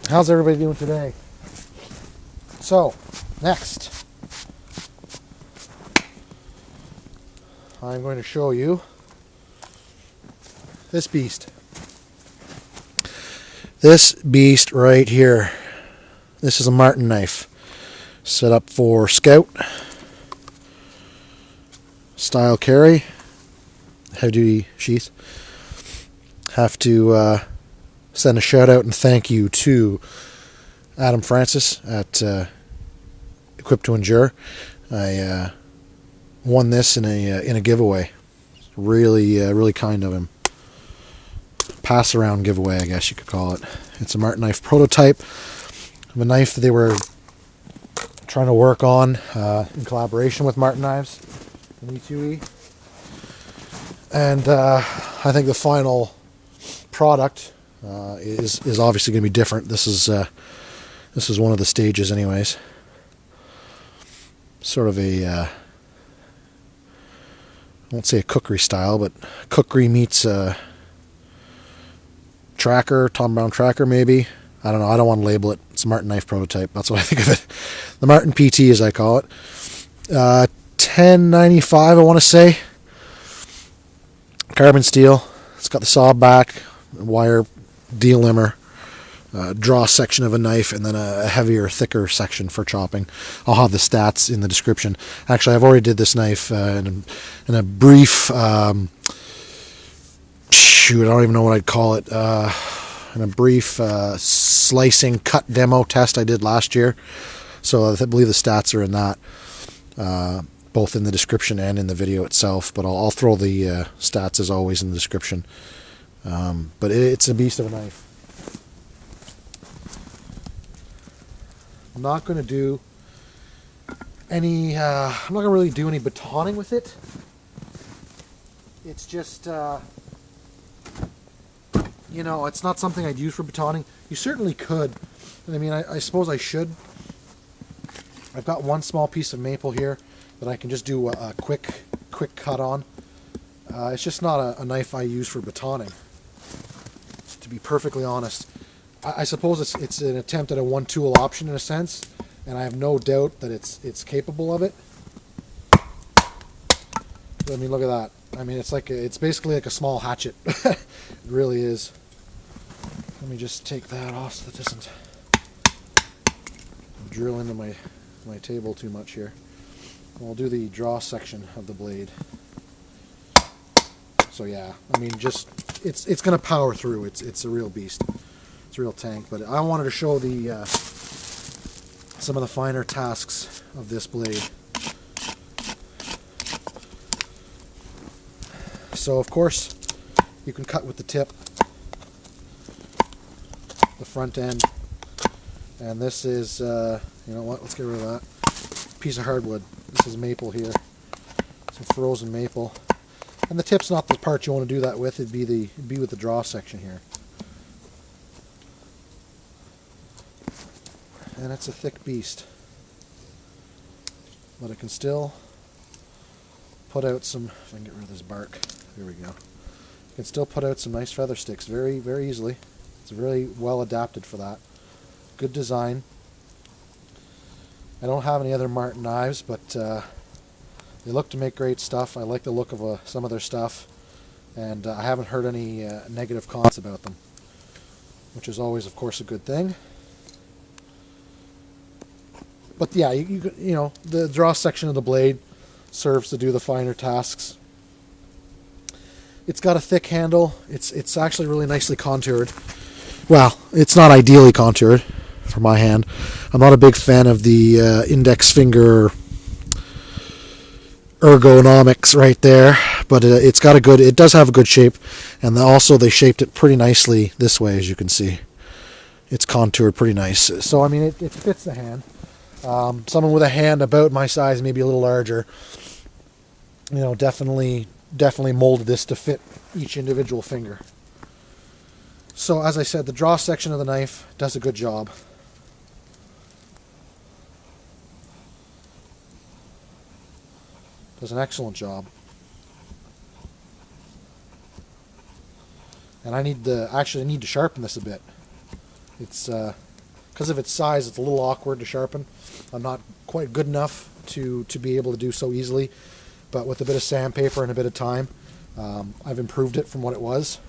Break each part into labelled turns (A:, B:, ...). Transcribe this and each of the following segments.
A: How's everybody doing today? So, next, I'm going to show you this beast. This beast right here. This is a Martin knife. Set up for scout style carry. Heavy duty sheath. Have to send a shout out and thank you to Adam Francis at Equipped to Endure. I won this in a giveaway. Really kind of him. Pass around giveaway, I guess you could call it. It's a Martin knife prototype of a knife that they were trying to work on in collaboration with Martin Knives and E2E. And I think the final product is obviously going to be different. This is one of the stages, anyways. Sort of a I won't say a cookery style, but cookery meets tracker, Tom Brown tracker maybe. I don't know. I don't want to label it. It's a Martin knife prototype. That's what I think of it. The Martin PT, as I call it. 1095, I want to say. Carbon steel. It's got the saw back, wire delimber, draw section of a knife, and then a heavier, thicker section for chopping. I'll have the stats in the description. Actually, I've already did this knife in a brief, shoot, I don't even know what I'd call it, in a brief slicing cut demo test I did last year. So I believe the stats are in that, both in the description and in the video itself, but I'll throw the stats as always in the description. But it's a beast of a knife. I'm not going to do any, I'm not going to really do any batoning with it. It's just, you know, it's not something I'd use for batoning. You certainly could. I mean, I suppose I should. I've got one small piece of maple here that I can just do a quick cut on. It's just not a knife I use for batoning, to be perfectly honest. I suppose it's an attempt at a one-tool option in a sense, and I have no doubt that it's capable of it. I mean, look at that. I mean, it's basically like a small hatchet. It really is. Let me just take that off so that doesn't drill into my table too much here. We'll do the draw section of the blade. So yeah, I mean, just it's going to power through. It's a real beast. It's a real tank. But I wanted to show the some of the finer tasks of this blade. So of course, you can cut with the tip, the front end, and this is you know what? Let's get rid of that piece of hardwood. This is maple here, some frozen maple. And the tip's not the part you want to do that with. It'd be with the draw section here. And it's a thick beast, but it can still put out some. If I can get rid of this bark, there we go. You can still put out some nice feather sticks very easily. It's really well adapted for that. Good design. I don't have any other Martin knives, but they look to make great stuff. I like the look of some of their stuff, and I haven't heard any negative comments about them, which is always, of course, a good thing. But yeah, you know, the draw section of the blade serves to do the finer tasks. It's got a thick handle. It's actually really nicely contoured. Well, it's not ideally contoured for my hand. I'm not a big fan of the index finger ergonomics right there, but it's got it does have a good shape, and also they shaped it pretty nicely this way, as you can see. It's contoured pretty nice. So I mean, it fits the hand. Someone with a hand about my size, maybe a little larger, you know, definitely molded this to fit each individual finger. So as I said, the draw section of the knife does a good job. Does an excellent job. And I need to sharpen this a bit. It's because of its size, it's a little awkward to sharpen. I'm not quite good enough to be able to do so easily, but with a bit of sandpaper and a bit of time, I've improved it from what it was,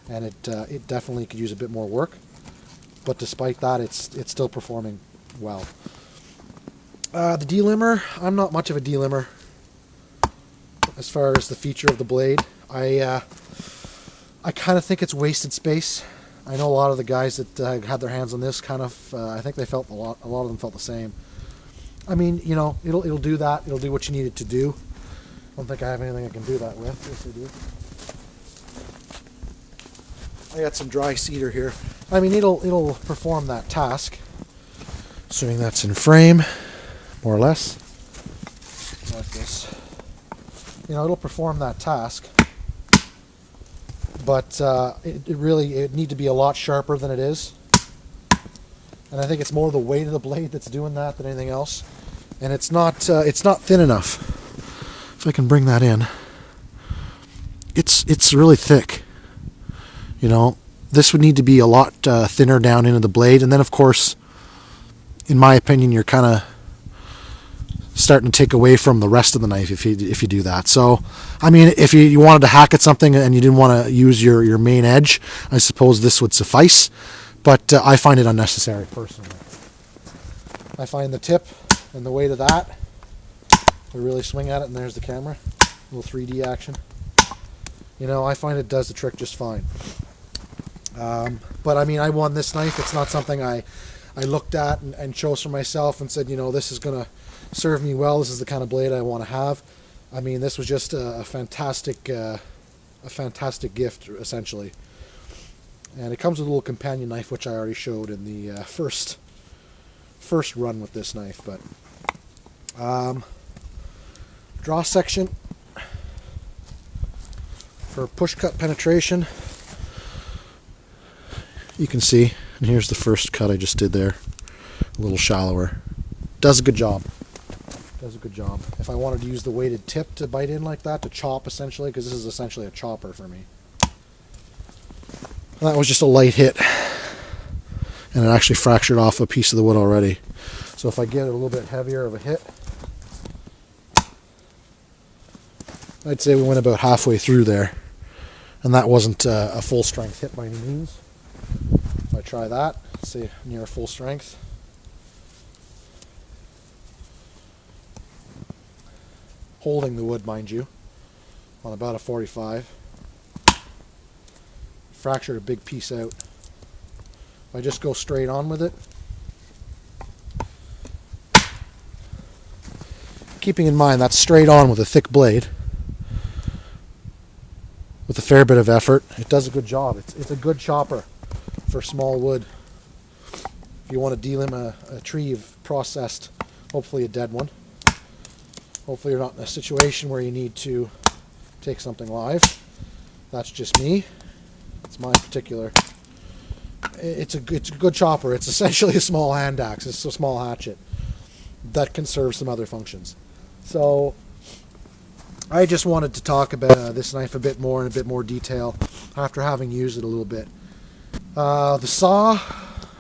A: and it definitely could use a bit more work. But despite that, it's still performing well. The delimber, I'm not much of a delimber as far as the feature of the blade. I kind of think it's wasted space. I know a lot of the guys that had their hands on this kind of, I think they felt a lot of them felt the same. I mean, you know, it'll do that. It'll do what you need it to do. I don't think I have anything I can do that with. Yes, I do. I got some dry cedar here. I mean, it'll perform that task, assuming that's in frame, more or less. Like this. You know, it'll perform that task, but it need to be a lot sharper than it is. And I think it's more the weight of the blade that's doing that than anything else. And it's not thin enough. If I can bring that in, it's really thick. You know, this would need to be a lot thinner down into the blade, and then of course, in my opinion, you're kind of starting to take away from the rest of the knife if you do that. So, I mean, if you wanted to hack at something and you didn't want to use your main edge, I suppose this would suffice. But I find it unnecessary personally. I find the tip and the weight of that, I really swing at it, and there's the camera, a little 3D action. You know, I find it does the trick just fine. But I mean, I won this knife. It's not something I looked at and chose for myself and said, you know, this is going to serve me well. This is the kind of blade I want to have. I mean, this was just a fantastic gift, essentially. And it comes with a little companion knife, which I already showed in the first run with this knife. But draw section for push cut penetration. You can see, and here's the first cut I just did there, a little shallower. Does a good job. Does a good job. If I wanted to use the weighted tip to bite in like that, to chop essentially, because this is essentially a chopper for me. That was just a light hit, and it actually fractured off a piece of the wood already. So if I get it a little bit heavier of a hit, I'd say we went about halfway through there, and that wasn't a full strength hit by any means. If I try that, let's see, near full strength. Holding the wood, mind you, on about a 45. Fractured a big piece out. If I just go straight on with it, keeping in mind that's straight on with a thick blade, with a fair bit of effort, it does a good job. It's a good chopper for small wood. If you want to delim a tree you've processed, hopefully a dead one. Hopefully you're not in a situation where you need to take something live. That's just me. It's my particular. It's a good chopper. It's essentially a small hand axe. It's a small hatchet that can serve some other functions. So I just wanted to talk about this knife a bit more in a bit more detail after having used it a little bit. The saw,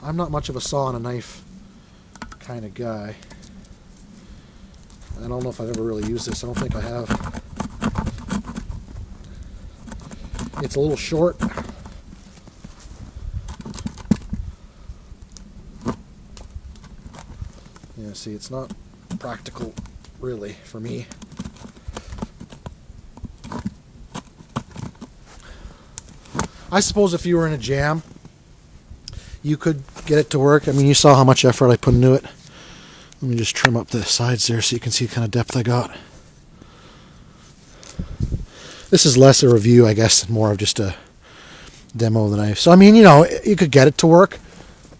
A: I'm not much of a saw and a knife kind of guy. I don't know if I've ever really used this. I don't think I have. It's a little short. Yeah, see, it's not practical really for me. I suppose if you were in a jam, you could get it to work. I mean, you saw how much effort I put into it. Let me just trim up the sides there so you can see the kind of depth I got. This is less a review, I guess, more of just a demo of the knife. So, I mean, you know, you could get it to work,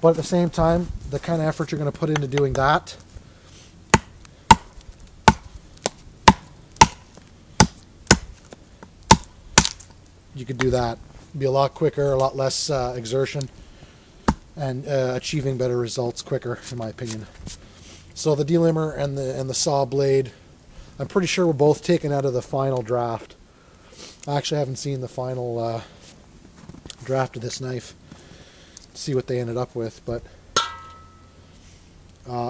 A: but at the same time, the kind of effort you're going to put into doing that, you could do that. Be a lot quicker, a lot less exertion, and achieving better results quicker, in my opinion. So the delimber and the saw blade, I'm pretty sure were both taken out of the final draft. I actually haven't seen the final draft of this knife to see what they ended up with, but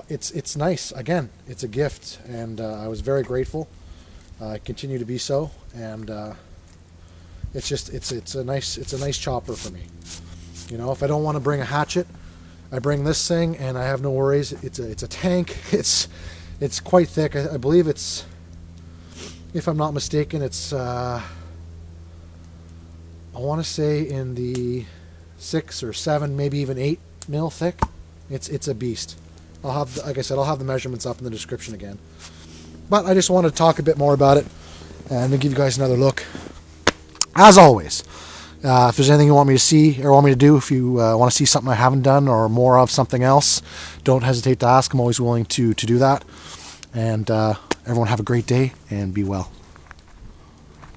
A: It's nice. Again, it's a gift, and I was very grateful. I continue to be so, and it's a nice chopper for me. You know, if I don't want to bring a hatchet, I bring this thing, and I have no worries. It's a tank. It's quite thick. I believe it's, if I'm not mistaken, it's I want to say in the 6 or 7, maybe even 8 mil thick. It's a beast. I'll have, like I said, I'll have the measurements up in the description again. But I just wanted to talk a bit more about it and to give you guys another look. As always, if there's anything you want me to see or want me to do, if you want to see something I haven't done or more of something else, don't hesitate to ask. I'm always willing to do that. And everyone have a great day and be well.